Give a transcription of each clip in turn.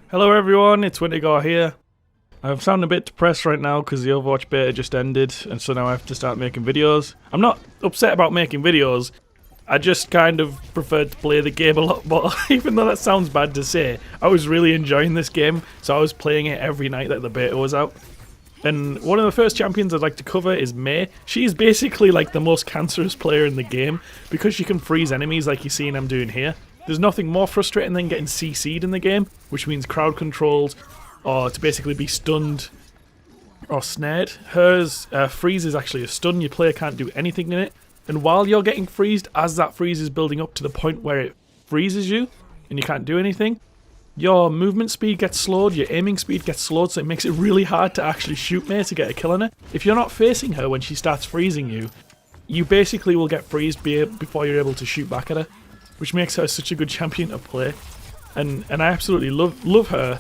Hello everyone, it's Wintergore here. I'm sounding a bit depressed right now because the Overwatch beta just ended, and so now I have to start making videos. I'm not upset about making videos, I just kind of preferred to play the game a lot more, even though that sounds bad to say. I was really enjoying this game, so I was playing it every night that the beta was out. And one of the first champions I'd like to cover is Mei. She's basically like the most cancerous player in the game, because she can freeze enemies like you're seeing I'm doing here. There's nothing more frustrating than getting CC'd in the game, which means crowd controlled, or to basically be stunned or snared. Hers freeze is actually a stun, your player can't do anything in it, and while you're getting freezed, as that freeze is building up to the point where it freezes you, and you can't do anything, your movement speed gets slowed, your aiming speed gets slowed, so it makes it really hard to actually shoot Mei to get a kill on her. If you're not facing her when she starts freezing you, you basically will get freezed before you're able to shoot back at her, which makes her such a good champion to play. And I absolutely love her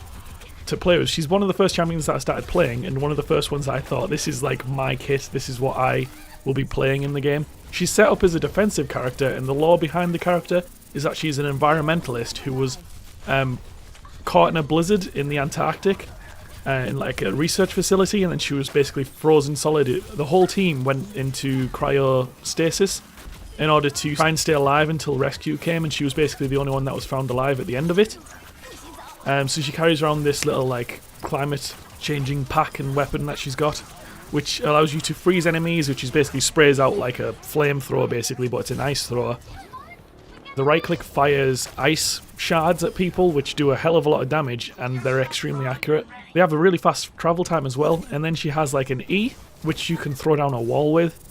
to play with. She's one of the first champions that I started playing, and one of the first ones that I thought, this is like my kit, this is what I will be playing in the game. She's set up as a defensive character, and the lore behind the character is that she's an environmentalist who was caught in a blizzard in the Antarctic, in like a research facility, and then she was basically frozen solid. The whole team went into cryostasis in order to try and stay alive until rescue came, and she was basically the only one that was found alive at the end of it. So she carries around this little like climate changing pack and weapon that she's got, which allows you to freeze enemies, which is basically sprays out like a flamethrower basically, but it's an ice thrower. The right click fires ice shards at people, which do a hell of a lot of damage, and they're extremely accurate. They have a really fast travel time as well, and then she has like an E, which you can throw down a wall with.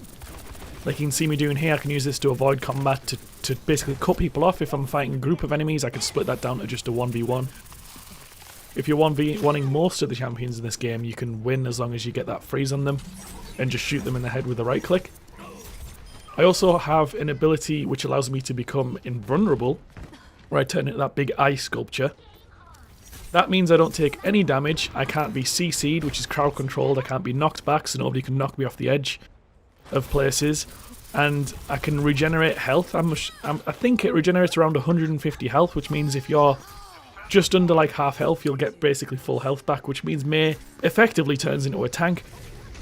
Like you can see me doing here, I can use this to avoid combat, to basically cut people off. If I'm fighting a group of enemies, I can split that down to just a 1v1. If you're 1v1ing most of the champions in this game, you can win as long as you get that freeze on them and just shoot them in the head with the right click. I also have an ability which allows me to become invulnerable, where I turn into that big eye sculpture. That means I don't take any damage, I can't be CC'd, which is crowd controlled, I can't be knocked back so nobody can knock me off the edge of places, and I can regenerate health. I think it regenerates around 150 health, which means if you're just under like half health, you'll get basically full health back, which means Mei effectively turns into a tank.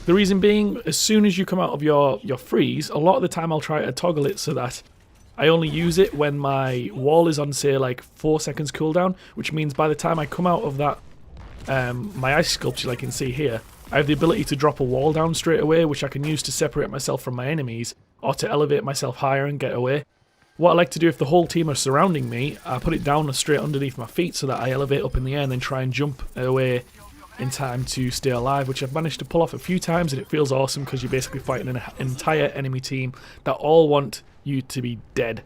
The reason being, as soon as you come out of your freeze, a lot of the time I'll try to toggle it so that I only use it when my wall is on, say, like 4 seconds cooldown, which means by the time I come out of that, my ice sculpture, like you can see here, I have the ability to drop a wall down straight away, which I can use to separate myself from my enemies, or to elevate myself higher and get away. What I like to do if the whole team are surrounding me, I put it down straight underneath my feet so that I elevate up in the air and then try and jump away in time to stay alive, which I've managed to pull off a few times, and it feels awesome because you're basically fighting an entire enemy team that all want you to be dead.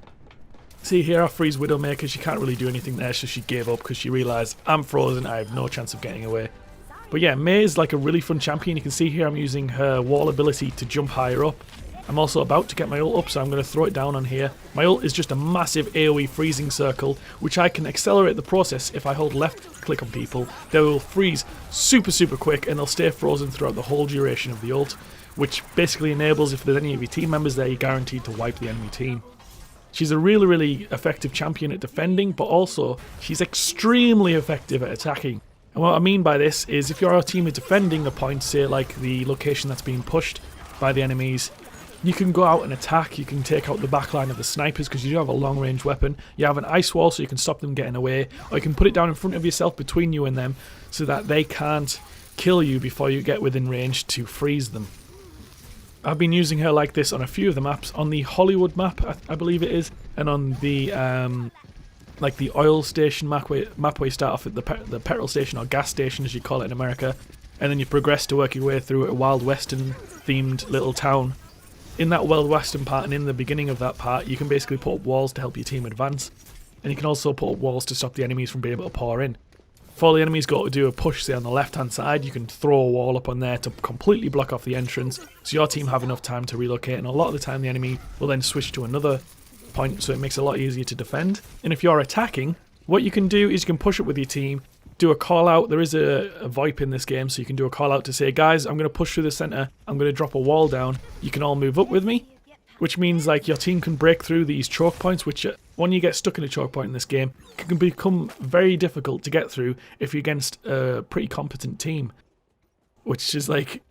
See here, I freeze Widowmaker, she can't really do anything there, so she gave up because she realised I'm frozen, I have no chance of getting away. But yeah, Mei is like a really fun champion. You can see here I'm using her wall ability to jump higher up. I'm also about to get my ult up, so I'm going to throw it down on here. My ult is just a massive AoE freezing circle, which I can accelerate the process if I hold left click on people. They will freeze super quick, and they'll stay frozen throughout the whole duration of the ult, which basically enables, if there's any of your team members there, you're guaranteed to wipe the enemy team. She's a really effective champion at defending, but also she's extremely effective at attacking. And what I mean by this is, if your team is defending a point, say like the location that's being pushed by the enemies, you can go out and attack, you can take out the backline of the snipers because you do have a long range weapon. You have an ice wall so you can stop them getting away, or you can put it down in front of yourself between you and them so that they can't kill you before you get within range to freeze them. I've been using her like this on a few of the maps, on the Hollywood map I believe it is, and on the like the oil station map where you start off at the petrol station, or gas station as you call it in America, and then you progress to work your way through a Wild Western themed little town. In that Wild Western part, and in the beginning of that part, you can basically put up walls to help your team advance, and you can also put up walls to stop the enemies from being able to pour in. Before the enemies go to do a push, say on the left hand side, you can throw a wall up on there to completely block off the entrance, so your team have enough time to relocate, and a lot of the time the enemy will then switch to another point, so it makes it a lot easier to defend. And if you're attacking, what you can do is you can push up with your team, do a call out. There is a VoIP in this game, so you can do a call out to say, guys, I'm going to push through the center, I'm going to drop a wall down, you can all move up with me, which means like your team can break through these choke points, which when you get stuck in a choke point in this game, it can become very difficult to get through if you're against a pretty competent team, which is like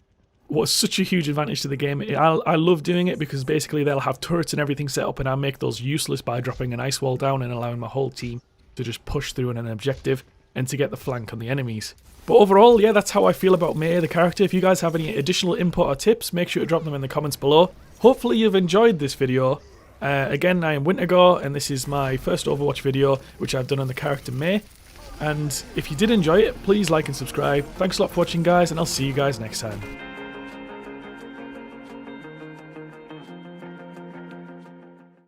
what's such a huge advantage to the game. I love doing it because basically they'll have turrets and everything set up, and I make those useless by dropping an ice wall down and allowing my whole team to just push through on an objective and to get the flank on the enemies. But overall, yeah, that's how I feel about Mei, the character. If you guys have any additional input or tips, make sure to drop them in the comments below. Hopefully you've enjoyed this video. Again, I am Wintergore, and this is my first Overwatch video, which I've done on the character Mei. And if you did enjoy it, please like and subscribe. Thanks a lot for watching, guys, and I'll see you guys next time.